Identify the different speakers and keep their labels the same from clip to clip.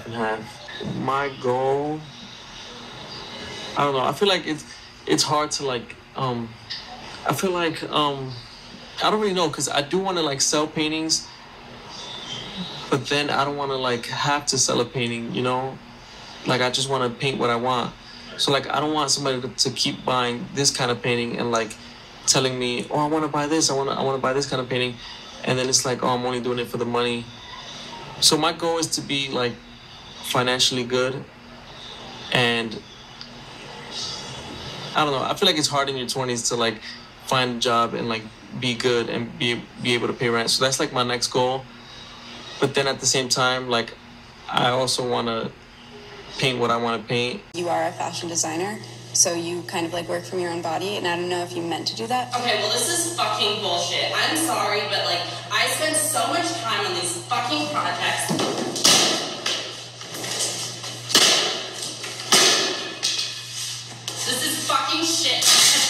Speaker 1: half and half. My goal, I don't know. I feel like it's hard to like. I feel like I don't really know because I do want to like sell paintings, but then I don't want to like have to sell a painting. You know, like I just want to paint what I want. So like I don't want somebody to keep buying this kind of painting and like telling me, oh, I want to buy this. I want to buy this kind of painting, and then it's like, oh, I'm only doing it for the money. So my goal is to be like financially good, and I don't know. I feel like it's hard in your 20s to like find a job and like be good and be able to pay rent. So that's like my next goal. But then at the same time, like I also want to paint what I want to paint.
Speaker 2: You are a fashion designer, so you kind of like work from your own body, and I don't know if you meant to do that.
Speaker 3: Okay, well this is fucking bullshit. I'm sorry, but like I spend so much time on these fucking projects. This is fucking shit. I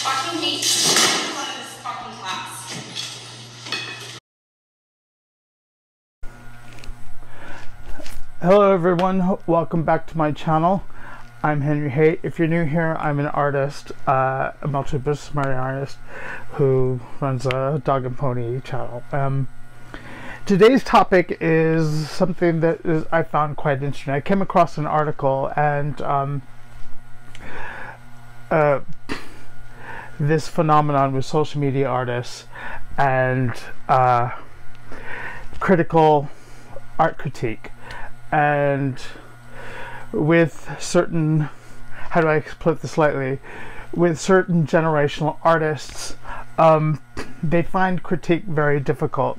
Speaker 3: fucking hate this fucking class.
Speaker 4: Hello everyone, welcome back to my channel. I'm Henry Haight. If you're new here, I'm an artist, a multidisciplinary artist who runs a dog and pony channel. Today's topic is something that I found quite interesting. I came across an article and this phenomenon with social media artists and critical art critique. And with certain, how do I put this lightly, with certain generational artists, they find critique very difficult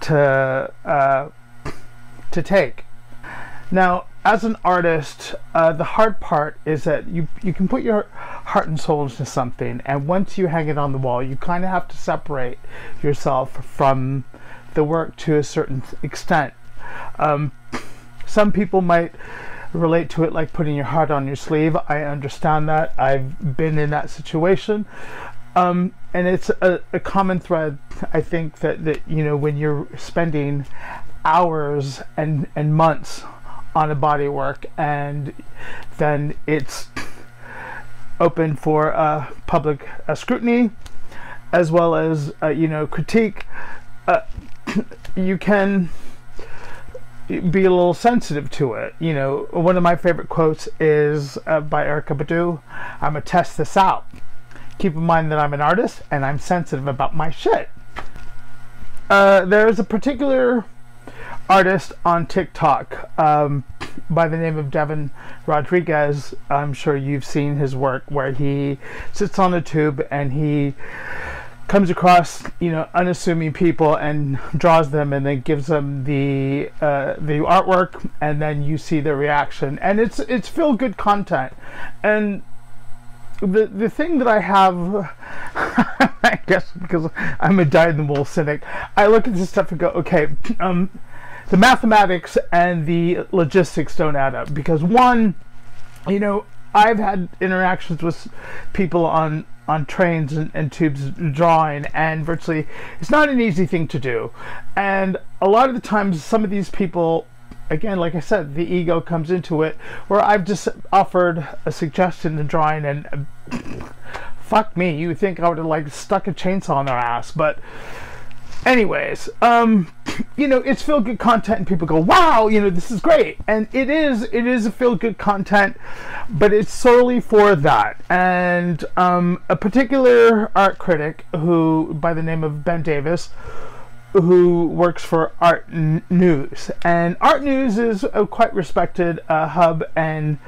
Speaker 4: to take. Now, as an artist, the hard part is that you can put your heart and soul into something, and once you hang it on the wall, you kind of have to separate yourself from the work to a certain extent. Some people might relate to it like putting your heart on your sleeve. I understand that. I've been in that situation. And it's a common thread, I think, that you know, when you're spending hours and months on a body work and then it's open for public scrutiny as well as, you know, critique, you can be a little sensitive to it. You know, one of my favorite quotes is by Erica Badu. I'm gonna test this out. Keep in mind that I'm an artist and I'm sensitive about my shit. There's a particular artist on TikTok by the name of Devon Rodriuez. I'm sure you've seen his work where he sits on a tube and he comes across, you know, unassuming people and draws them and then gives them the artwork, and then you see the reaction, and it's feel good content. And the thing that I have, I guess because I'm a dyed-in-the-wool cynic, I look at this stuff and go, okay, the mathematics and the logistics don't add up, because one, you know, I've had interactions with people on trains and tubes drawing, and virtually it's not an easy thing to do. And a lot of the times some of these people, again, like I said, the ego comes into it, where I've just offered a suggestion in drawing and fuck me, you would think I would have like stuck a chainsaw in their ass. But anyways, you know, it's feel good content and people go, wow, you know, this is great. And it is a feel good content, but it's solely for that. And a particular art critic who, by the name of Ben Davis, who works for Art News. And Art News is a quite respected hub and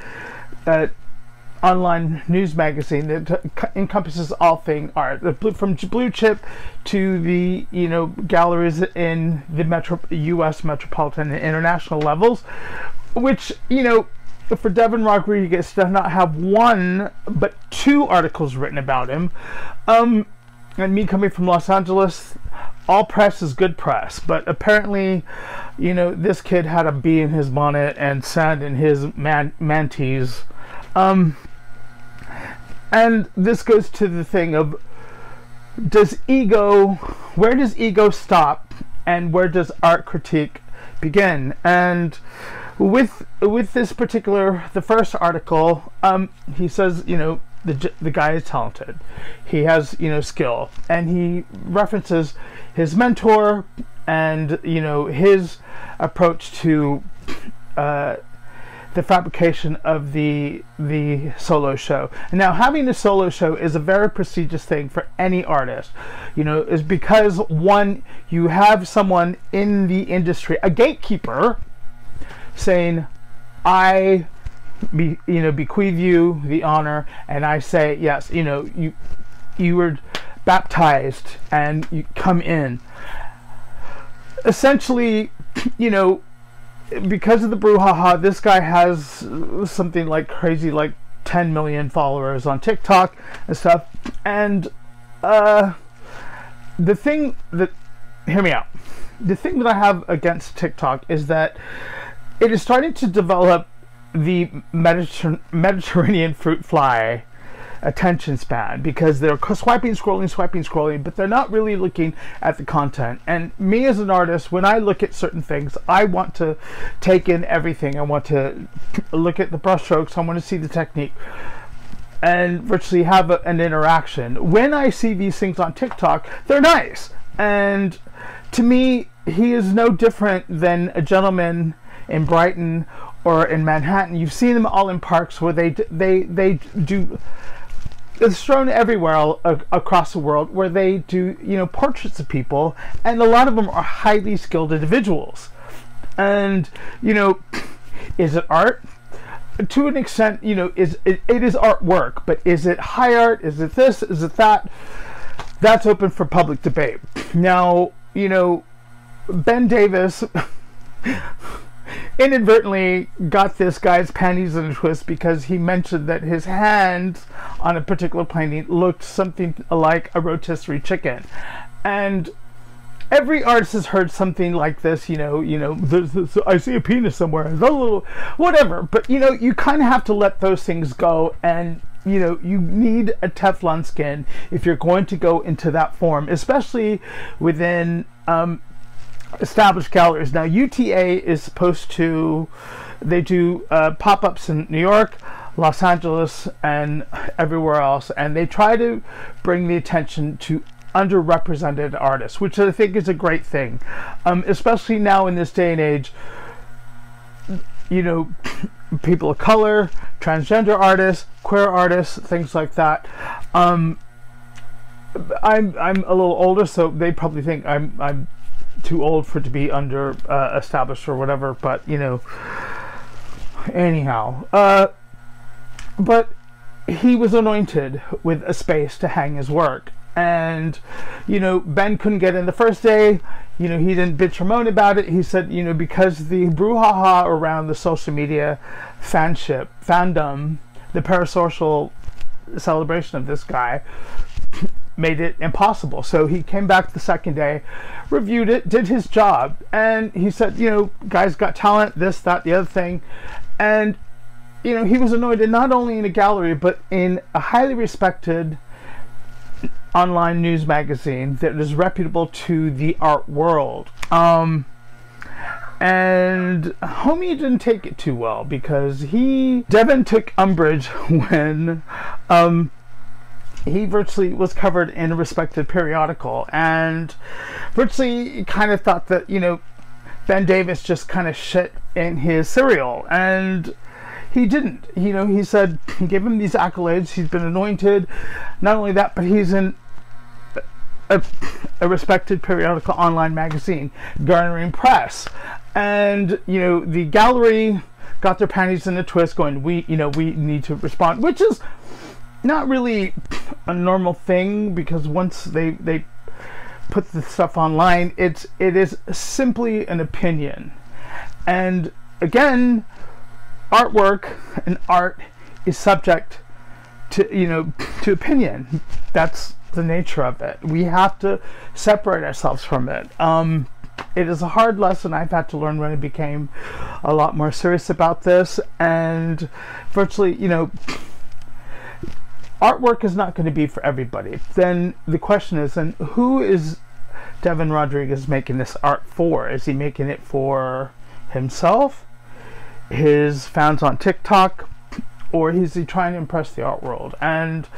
Speaker 4: online news magazine that encompasses all thing art, from blue chip to the, you know, galleries in the U.S. metropolitan and international levels, which, you know, for Devon Rodriuez does not have one but two articles written about him. And me coming from Los Angeles, all press is good press, but apparently, you know, this kid had a bee in his bonnet and sand in his mantees. And this goes to the thing of, where does ego stop and where does art critique begin? And with this particular, the first article, he says, the guy is talented, he has skill, and he references his mentor and his approach to the fabrication of the solo show. And now, having a solo show is a very prestigious thing for any artist, is because, one, you have someone in the industry, a gatekeeper, saying, I bequeath you the honor, and I say, yes, you were baptized and you come in. Essentially, because of the brouhaha, this guy has something like crazy, like 10 million followers on TikTok and stuff. And hear me out. The thing that I have against TikTok is that it is starting to develop the Mediterranean fruit fly attention span, because they're swiping, but they're not really looking at the content. And me as an artist, when I look at certain things, I want to take in everything. I want to look at the brushstrokes, I want to see the technique, and virtually have an interaction. When I see these things on TikTok, they're nice, and to me, he is no different than a gentleman in Brighton or in Manhattan. You've seen them all in parks where they do. It's thrown everywhere across the world, where they do portraits of people, and a lot of them are highly skilled individuals. And is it art? To an extent, it is artwork, but is it high art? Is it this? Is it that? That's open for public debate. Now, Ben Davis inadvertently got this guy's panties in a twist, because he mentioned that his hand on a particular painting looked something like a rotisserie chicken. And every artist has heard something like this, I see a penis somewhere, a little whatever. But you kind of have to let those things go, and you need a Teflon skin if you're going to go into that form, especially within established galleries. Now, UTA is supposed to, they do pop-ups in New York, Los Angeles, and everywhere else, and they try to bring the attention to underrepresented artists, which I think is a great thing, especially now in this day and age. People of color, transgender artists, queer artists, things like that. I'm a little older, so they probably think I'm too old for it to be under established or whatever, but anyhow, but he was anointed with a space to hang his work, and Ben couldn't get in the first day. He didn't bitch or moan about it. He said, because the brouhaha around the social media fandom, the parasocial celebration of this guy made it impossible. So he came back the second day, reviewed it, did his job, and he said, guys got talent, this, that, the other thing. And he was anointed not only in a gallery, but in a highly respected online news magazine that is reputable to the art world. And homie didn't take it too well, because Devon took umbrage when he virtually was covered in a respected periodical, and virtually kind of thought that Ben Davis just kind of shit in his cereal, and he didn't. He said, he gave him these accolades, he's been anointed, not only that, but he's in a respected periodical online magazine, garnering press. And the gallery got their panties in a twist, going, we need to respond, which is not really a normal thing, because once they put the stuff online, it is simply an opinion. And again, artwork and art is subject to to opinion. That's the nature of it. We have to separate ourselves from it. It is a hard lesson I've had to learn when I became a lot more serious about this, and virtually, artwork is not going to be for everybody. Then the question is, then who is Devon Rodriuez making this art for? Is he making it for himself? his fans on TikTok, or is he trying to impress the art world? And,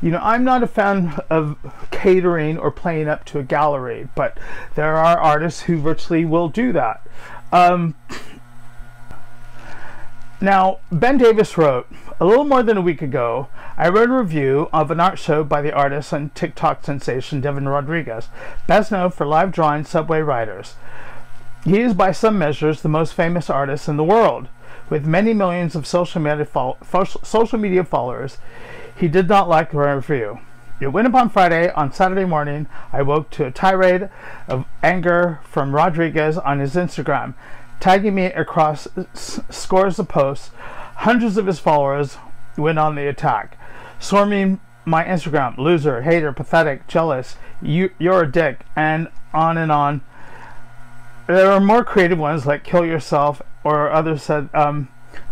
Speaker 4: you know, I'm not a fan of catering or playing up to a gallery, but there are artists who virtually will do that. Now, Ben Davis wrote, a little more than a week ago, I wrote a review of an art show by the artist and TikTok sensation Devon Rodriuez, best known for live drawing subway riders. He is by some measures the most famous artist in the world. With many millions of social media followers, he did not like the review. It went up on Friday. On Saturday morning, I woke to a tirade of anger from Rodriuez on his Instagram, tagging me across scores of posts. Hundreds of his followers went on the attack, swarming my Instagram, loser, hater, pathetic, jealous, you're a dick, and on and on. There are more creative ones like kill yourself, or others said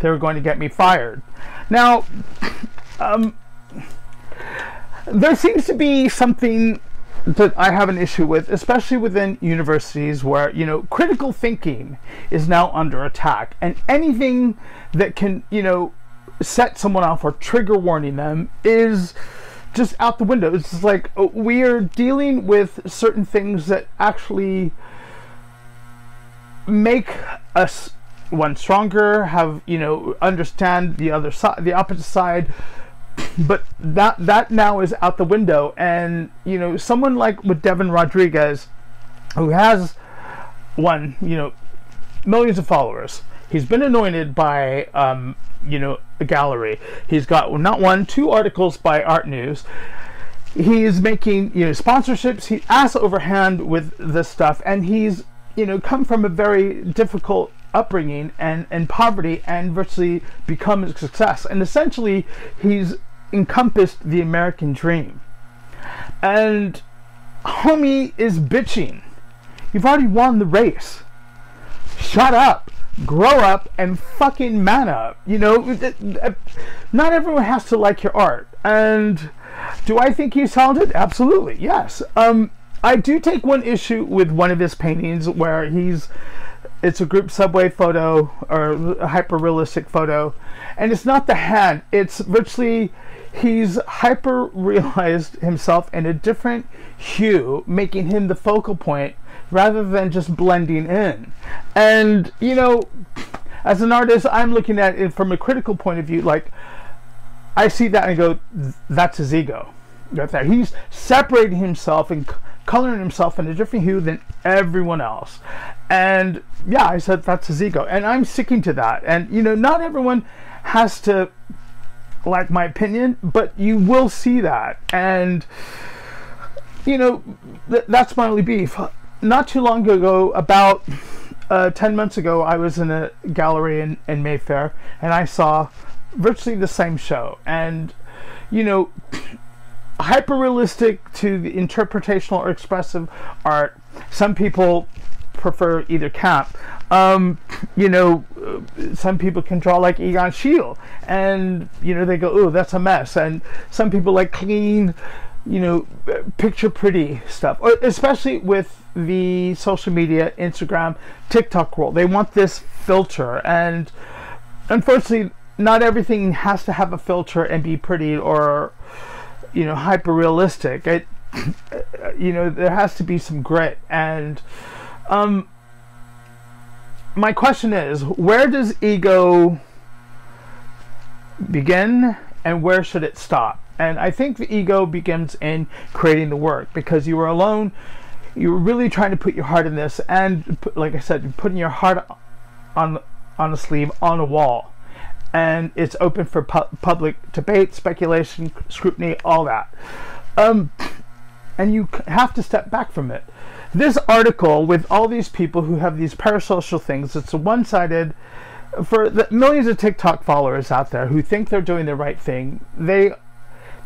Speaker 4: they were going to get me fired. Now, there seems to be something that I have an issue with, especially within universities where, you know, critical thinking is now under attack, and anything that can, you know, set someone off or trigger warning them is just out the window. It's just like we are dealing with certain things that actually make us one stronger, have, you know, understand the other side, the opposite side, but that now is out the window. And, you know, someone like with Devon Rodriuez, who has you know, millions of followers, he's been anointed by you know, a gallery. He's got not one, two articles by Art News. He's making, you know, sponsorships. He ass over hand with this stuff, and he's, you know, come from a very difficult upbringing and poverty, and virtually become a success. And essentially, he's encompassed the American dream. And homie is bitching. You've already won the race. Shut up. Grow up and fucking man up. You know, not everyone has to like your art. And do I think he's talented? Absolutely, yes. I do take one issue with one of his paintings where it's a group subway photo, or a hyper realistic photo, and it's not the hand, it's virtually, he's hyper realized himself in a different hue, making him the focal point rather than just blending in. And, you know, as an artist, I'm looking at it from a critical point of view. Like, I see that and go, that's his ego right there. He's separating himself and coloring himself in a different hue than everyone else. And yeah, I said that's his ego, and I'm sticking to that. And, you know, not everyone has to like my opinion, but you will see that. And, you know, that's my only beef. Not too long ago, about 10 months ago, I was in a gallery in Mayfair, and I saw virtually the same show. And, you know, hyper realistic to the interpretational or expressive art. Some people prefer either camp. You know, some people can draw like Egon Schiele, and, you know, they go, oh, that's a mess. And some people like clean, you know, picture pretty stuff, or especially with the social media, Instagram, TikTok world. They want this filter, and unfortunately, not everything has to have a filter and be pretty or, you know, hyper realistic. It, you know, there has to be some grit. And my question is, where does ego begin and where should it stop? And I think the ego begins in creating the work, because you were alone, you were really trying to put your heart in this, and like I said, putting your heart on a sleeve, on a wall, and it's open for public debate, speculation, scrutiny, all that. And you have to step back from it. This article, with all these people who have these parasocial things, it's a one-sided, for the millions of TikTok followers out there who think they're doing the right thing, they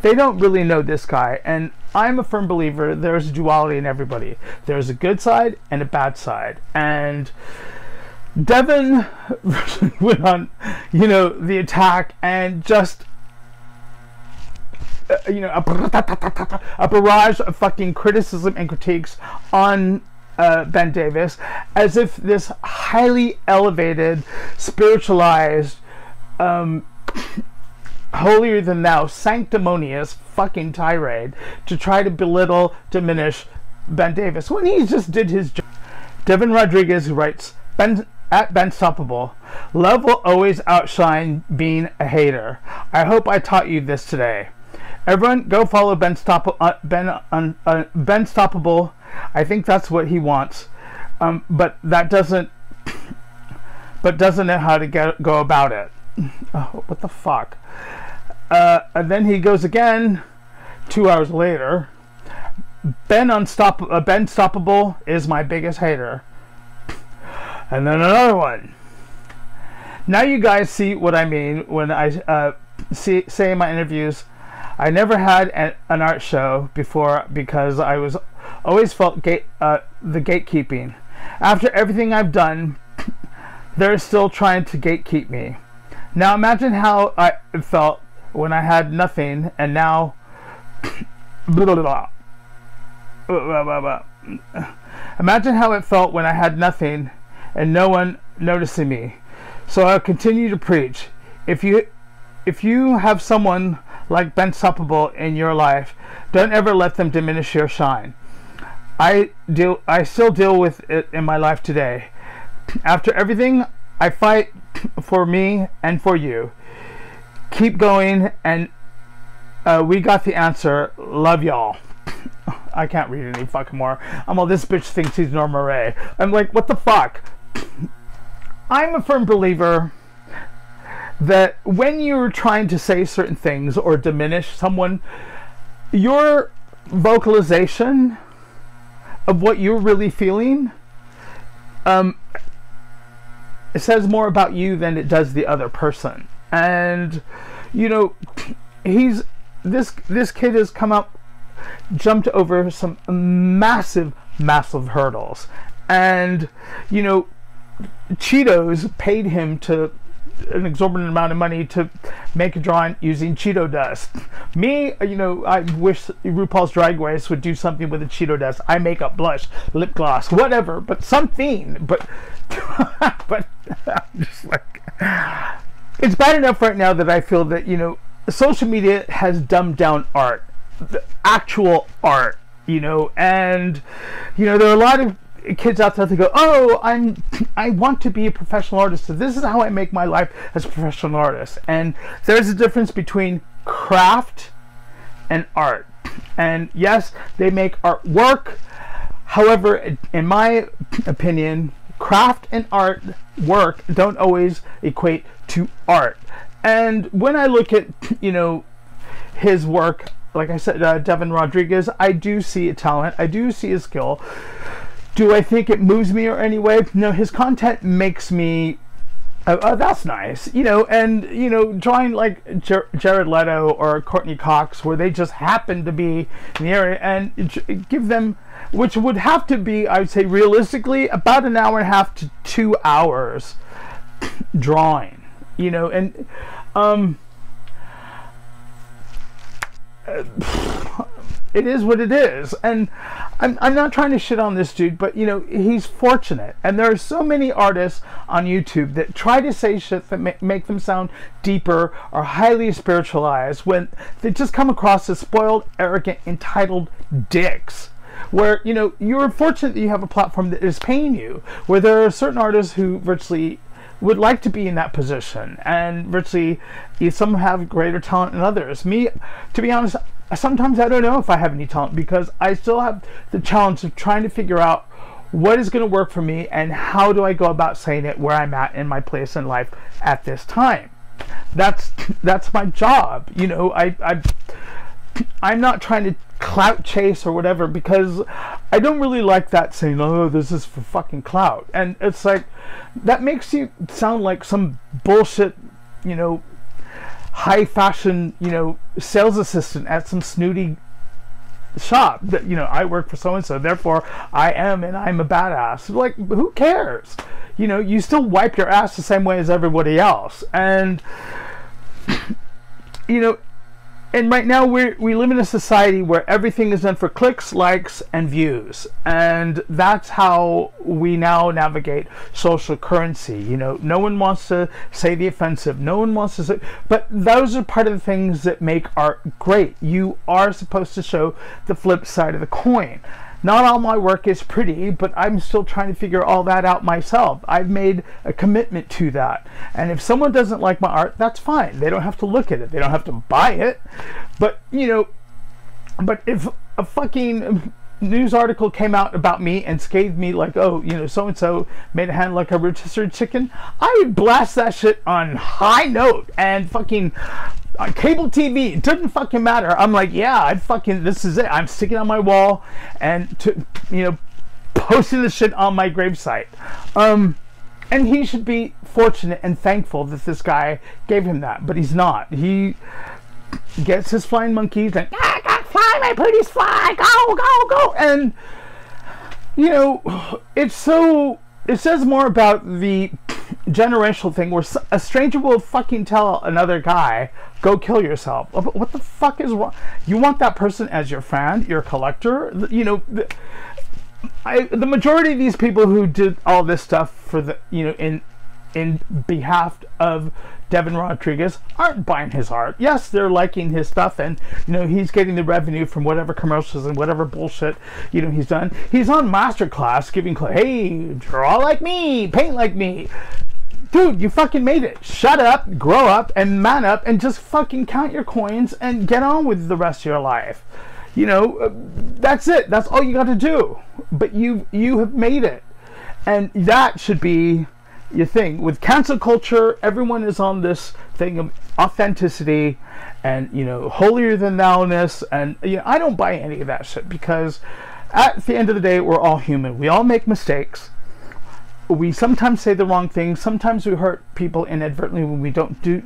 Speaker 4: don't really know this guy. And I'm a firm believer there's duality in everybody. There's a good side and a bad side. And Devon went on, you know, the attack, and just, you know, a barrage of fucking criticism and critiques on Ben Davis, as if this highly elevated, spiritualized, holier than thou, sanctimonious fucking tirade to try to belittle, diminish Ben Davis when he just did his job. Devon Rodriuez writes, at Ben Stoppable, love will always outshine being a hater. I hope I taught you this today. Everyone, go follow Ben Stoppable. I think that's what he wants, but doesn't know how to go about it. Oh, what the fuck? And then he goes again 2 hours later. Ben Stoppable is my biggest hater. And then another one. Now you guys see what I mean when I say in my interviews, I never had an art show before because I always felt the gatekeeping. After everything I've done, they're still trying to gatekeep me. Now imagine how I felt when I had nothing, and now imagine how it felt when I had nothing and no one noticing me. So I'll continue to preach. If you have someone like Ben Stoppable in your life, don't ever let them diminish your shine. I still deal with it in my life today. After everything, I fight for me and for you. Keep going, and we got the answer. Love y'all. I can't read any fucking more. This bitch thinks he's Norma Ray. I'm like, what the fuck? I'm a firm believer that when you're trying to say certain things or diminish someone, your vocalization of what you're really feeling, it says more about you than it does the other person. And this kid has jumped over some massive hurdles, and Cheetos paid him an exorbitant amount of money to make a drawing using Cheeto dust. Me, I wish RuPaul's Drag Race would do something with the Cheeto dust. I make up blush, lip gloss, whatever, but something. But I'm just like, it's bad enough right now that I feel that social media has dumbed down art, the actual art, and there are a lot of kids out there that go, oh, I want to be a professional artist, so this is how I make my life as a professional artist. And there's a difference between craft and art. And yes, they make art work. However, in my opinion, craft and art work don't always equate to art. And when I look at his work, like I said, Devon Rodriuez, I do see a talent, I do see a skill. Do I think it moves me or any way? No, his content makes me, oh, that's nice. And, drawing like Jared Leto or Courtney Cox, where they just happen to be in the area, and give them, which would have to be, I would say realistically, about an hour and a half to 2 hours drawing, and, it is what it is. And I'm not trying to shit on this dude, but he's fortunate, and there are so many artists on YouTube that try to say shit that make them sound deeper or highly spiritualized, when they just come across as spoiled, arrogant, entitled dicks. Where you're fortunate that you have a platform that is paying you, where there are certain artists who virtually would like to be in that position, and virtually some have greater talent than others. Me, to be honest, sometimes I don't know if I have any talent, because I still have the challenge of trying to figure out what is going to work for me and how do I go about saying it where I'm at in my place in life at this time. That's my job. I'm not trying to clout chase or whatever, because I don't really like that saying, oh, this is for fucking clout. And it's like, that makes you sound like some bullshit, high fashion, sales assistant at some snooty shop that, I work for so and so, therefore I'm a badass. Like, who cares? You still wipe your ass the same way as everybody else. And and right now we live in a society where everything is done for clicks, likes, and views, and that's how we now navigate social currency. You know, no one wants to say the offensive, no one wants to say, but those are part of the things that make art great. You are supposed to show the flip side of the coin. Not all my work is pretty, but I'm still trying to figure all that out myself. I've made a commitment to that. And if someone doesn't like my art, that's fine. They don't have to look at it. They don't have to buy it. But, you know, but if a fucking news article came out about me and scathed me like, oh, you know, so-and-so made a hand like a rotisserie chicken, I would blast that shit on high note and fucking... on cable TV, it doesn't fucking matter. I'm like, yeah, I fucking, this is it. I'm sticking on my wall and, you know, posting the shit on my gravesite. And he should be fortunate and thankful that this guy gave him that, but he's not. He gets his flying monkeys and, I got fly, my pretties fly, go, go, go. And, you know, it's so, it says more about the generational thing where a stranger will fucking tell another guy, go kill yourself. What the fuck is wrong? You want that person as your friend, your collector? You know, the majority of these people who did all this stuff for the, you know, in behalf of Devon Rodriuez aren't buying his art. Yes, they're liking his stuff, and you know he's getting the revenue from whatever commercials and whatever bullshit you know he's done. He's on masterclass giving, hey, draw like me, paint like me. Dude, you fucking made it. Shut up, grow up, and man up, and just fucking count your coins and get on with the rest of your life. You know, that's it. That's all you got to do. But you have made it, and that should be your thing. With cancel culture, everyone is on this thing of authenticity and, you know, holier than thou-ness, and you know, I don't buy any of that shit, because at the end of the day, we're all human. We all make mistakes. We sometimes say the wrong thing. Sometimes we hurt people inadvertently when we don't do,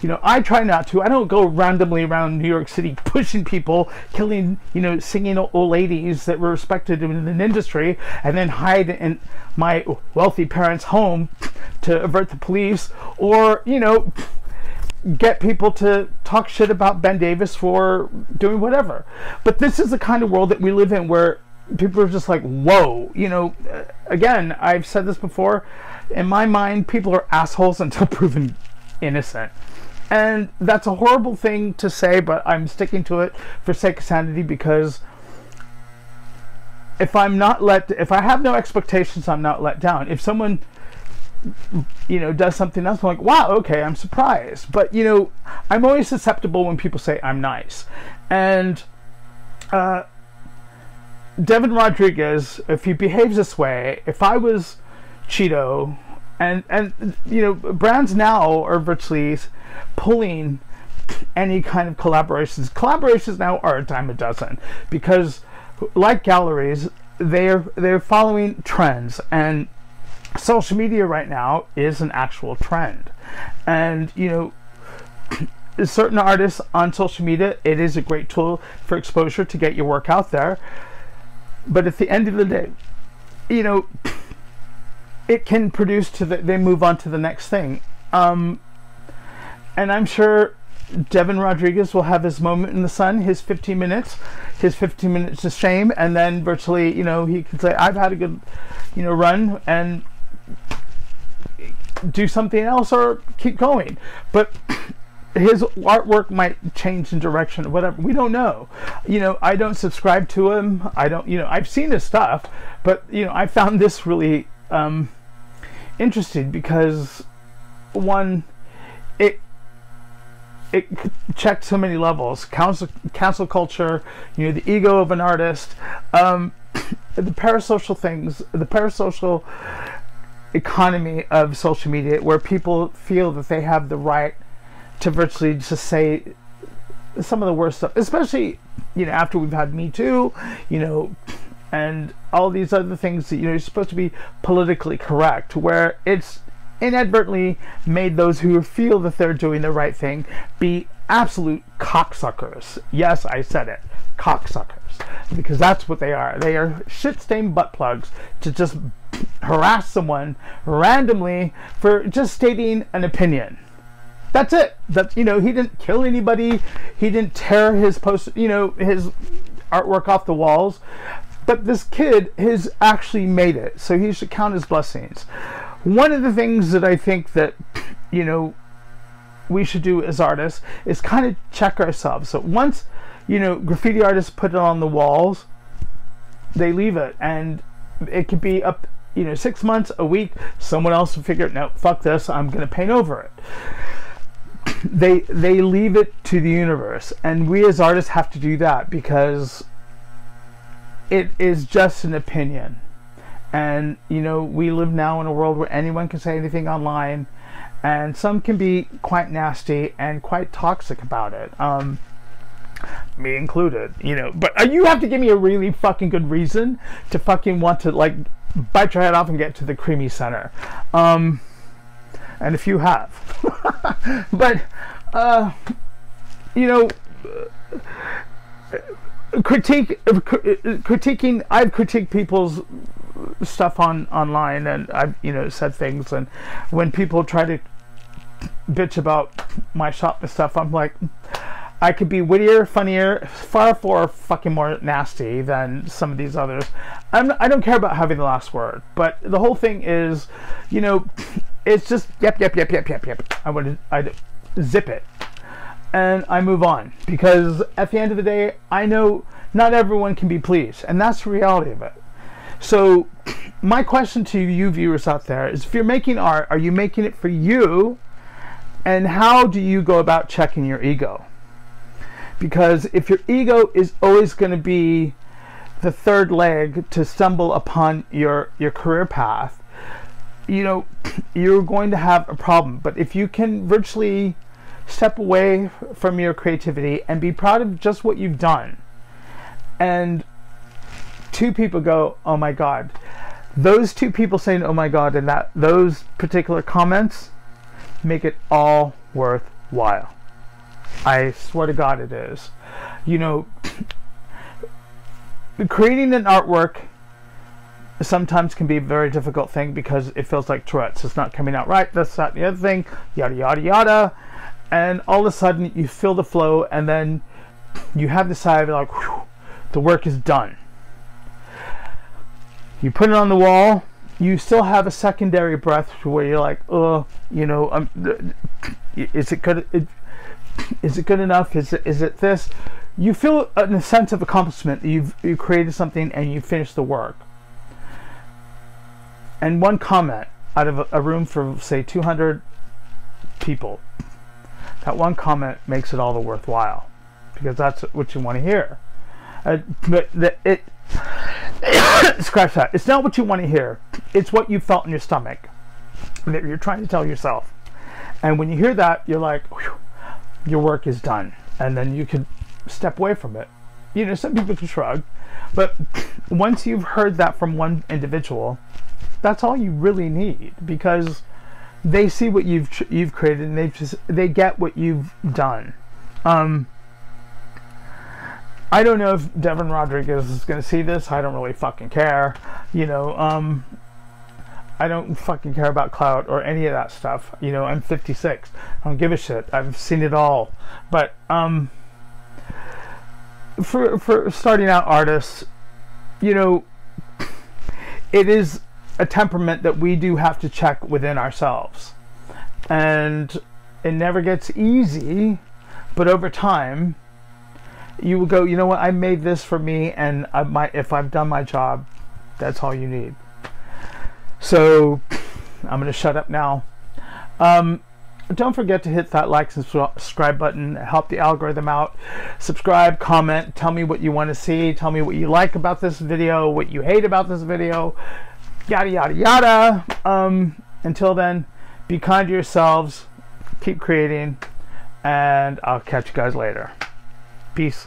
Speaker 4: you know, I try not to. I don't go randomly around New York City pushing people, killing, you know, singing old ladies that were respected in an industry, and then hide in my wealthy parents' home to avert the police, or, you know, get people to talk shit about Ben Davis for doing whatever. But this is the kind of world that we live in, where people are just like, whoa, you know, again, I've said this before, in my mind, people are assholes until proven innocent. And that's a horrible thing to say, but I'm sticking to it for sake of sanity, because if I have no expectations, I'm not let down. If someone, you know, does something else, I'm like, wow, okay, I'm surprised. But, you know, I'm always susceptible when people say I'm nice. And, Devon Rodriuez, if he behaves this way, if I was Cheeto, and you know, brands now are virtually pulling any kind of collaborations. Collaborations now are a dime a dozen, because like galleries, they're following trends, and social media right now is an actual trend. And you know, certain artists on social media, it is a great tool for exposure to get your work out there. But at the end of the day, you know, it can produce they move on to the next thing. And I'm sure Devon Rodriuez will have his moment in the sun, his 15 minutes of shame, and then virtually, you know, he can say, I've had a good, you know, run, and do something else or keep going. But his artwork might change in direction or whatever. We don't know. You know, I don't subscribe to him. I don't, you know, I've seen his stuff, but, you know, I found this really interesting, because one, it checked so many levels. Cancel culture, you know, the ego of an artist, the parasocial things, the parasocial economy of social media, where people feel that they have the right to virtually just say some of the worst stuff, especially, you know, after we've had Me Too, you know, and all these other things that, you know, you're supposed to be politically correct, where it's inadvertently made those who feel that they're doing the right thing be absolute cocksuckers. Yes, I said it, cocksuckers, because that's what they are. They are shit-stained butt plugs to just harass someone randomly for just stating an opinion. That's it. That, you know, he didn't kill anybody. He didn't tear his his artwork off the walls. But this kid has actually made it, so he should count his blessings. One of the things that I think that, you know, we should do as artists is kind of check ourselves. So once, you know, graffiti artists put it on the walls, they leave it, and it could be up, you know, 6 months, a week. Someone else will figure, no, fuck this, I'm gonna paint over it. They leave it to the universe, and we as artists have to do that, because it is just an opinion. And, you know, we live now in a world where anyone can say anything online, and some can be quite nasty and quite toxic about it, me included, you know. But you have to give me a really fucking good reason to fucking want to, like, bite your head off and get to the creamy center. And if you have. But, you know, critiquing, I've critiqued people's stuff online, and I've, you know, said things, and when people try to bitch about my shop and stuff, I'm like, I could be wittier, funnier, far fucking more nasty than some of these others. I don't care about having the last word, but the whole thing is, you know, it's just yep. I zip it, and I move on, because at the end of the day, I know not everyone can be pleased, and that's the reality of it. So my question to you viewers out there is, if you're making art, are you making it for you? And how do you go about checking your ego? Because if your ego is always going to be the third leg to stumble upon your career path, you know, you're going to have a problem. But if you can virtually step away from your creativity and be proud of just what you've done, and two people go, oh my God, those two people saying oh my God, and that those particular comments make it all worthwhile. I swear to God it is. You know, creating an artwork sometimes can be a very difficult thing, because it feels like Tourette's. It's not coming out right, this, that, and the other thing, yada yada yada, and all of a sudden you feel the flow, and then you have this sigh of like, whew, the work is done. You put it on the wall, you still have a secondary breath where you're like, oh, you know, is it good? Is it good enough? Is it this? You feel a sense of accomplishment that you created something and you finished the work. And one comment out of a room for, say, 200 people, that one comment makes it all the worthwhile, because that's what you want to hear. But scratch that. It's not what you want to hear. It's what you felt in your stomach that you're trying to tell yourself. And when you hear that, you're like, whew, your work is done. And then you can step away from it. You know, some people can shrug, but once you've heard that from one individual, that's all you really need, because they see what you've created, and they get what you've done. I don't know if Devon Rodriuez is going to see this. I don't really fucking care. You know, I don't fucking care about clout or any of that stuff. You know, I'm 56. I don't give a shit. I've seen it all. But for starting out artists, you know, it is a temperament that we do have to check within ourselves. And it never gets easy, but over time, you will go, you know what, I made this for me, and if I've done my job, that's all you need. So I'm going to shut up now. Don't forget to hit that like and subscribe button. Help the algorithm out. Subscribe, comment, tell me what you want to see. Tell me what you like about this video, what you hate about this video, yada yada yada. Until then, be kind to yourselves, keep creating, and I'll catch you guys later. Peace.